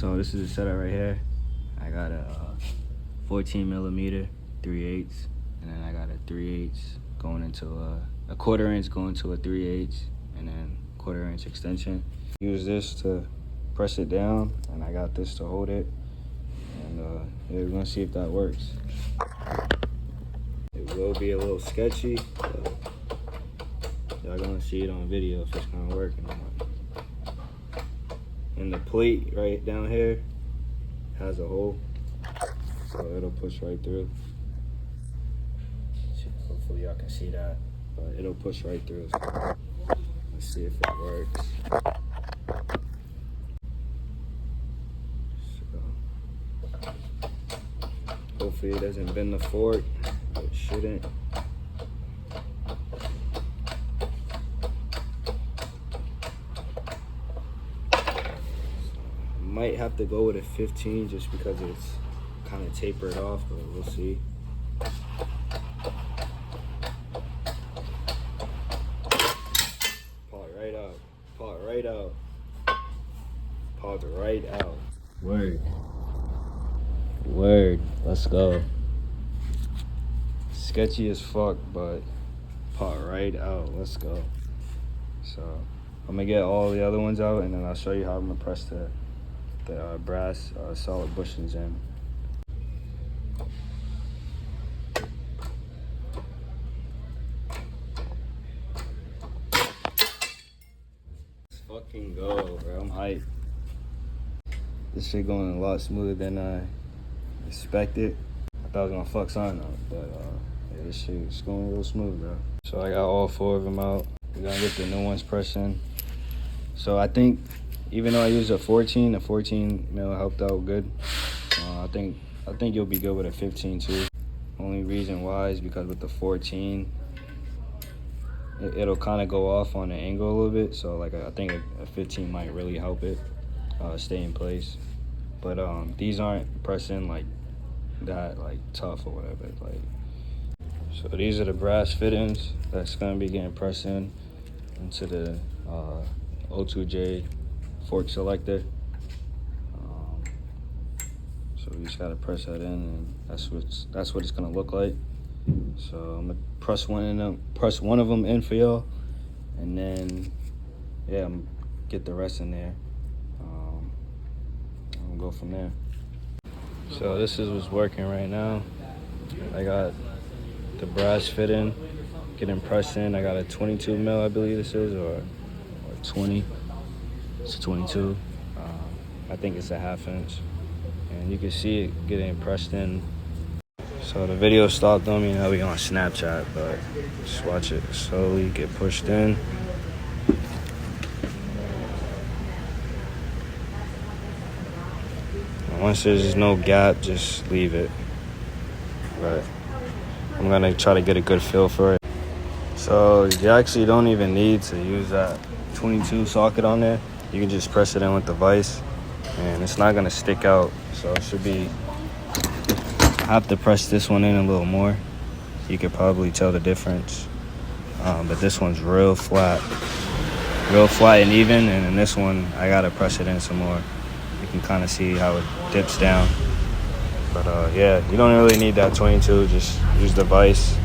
So this is the setup right here. I got a 14 millimeter 3/8, and then I got a 3/8 going into a 1/4 inch going to a 3/8, and then 1/4 inch extension. Use this to press it down, and I got this to hold it. And yeah, we're gonna see if that works. It will be a little sketchy, but y'all gonna see it on video if it's gonna work or not. And the plate right down here has a hole, so it'll push right through. Hopefully y'all can see that, but it'll push right through. So let's see if it works. So, hopefully it doesn't bend the fork. It shouldn't. Might have to go with a 15 just because it's kind of tapered off, but we'll see. Pull it right out. Pull it right out. Pull it right out. Word. Word. Let's go. Sketchy as fuck, but pull it right out. Let's go. So I'm gonna get all the other ones out, and then I'll show you how I'm gonna press the brass solid bushings in. Let's fucking go, bro. I'm hyped. This shit going a lot smoother than I expected. I thought I was gonna fuck something up, but yeah, this shit is going real smooth, bro. So I got all 4 of them out. We're gonna get the new ones pressed in. So I think, even though I used a 14, the 14 mil helped out good. I think you'll be good with a 15 too. Only reason why is because with the 14, it'll kind of go off on the angle a little bit. So like I think a 15 might really help it stay in place. But these aren't pressing like that, like tough or whatever. Like, so these are the brass fittings that's gonna be getting pressed into the O2J fork selector. So we just gotta press that in, and that's what it's gonna look like. So I'm gonna press one of them in for y'all, and then yeah, I'm gonna get the rest in there. I'm gonna go from there. So this is what's working right now. I got the brass fitting getting pressed in. I got a 22 mil, I believe this is, or 20. It's a 22. I think it's a 1/2 inch. And you can see it getting pressed in. So the video stopped on me, now we on Snapchat, but just watch it slowly get pushed in. And once there's no gap, just leave it. But I'm gonna try to get a good feel for it. So you actually don't even need to use that 22 socket on there. You can just press it in with the vise, and it's not gonna stick out. So it should be, I have to press this one in a little more. You could probably tell the difference. But this one's real flat and even, and in this one, I gotta press it in some more. You can kind of see how it dips down. But yeah, you don't really need that 22, just use the vise.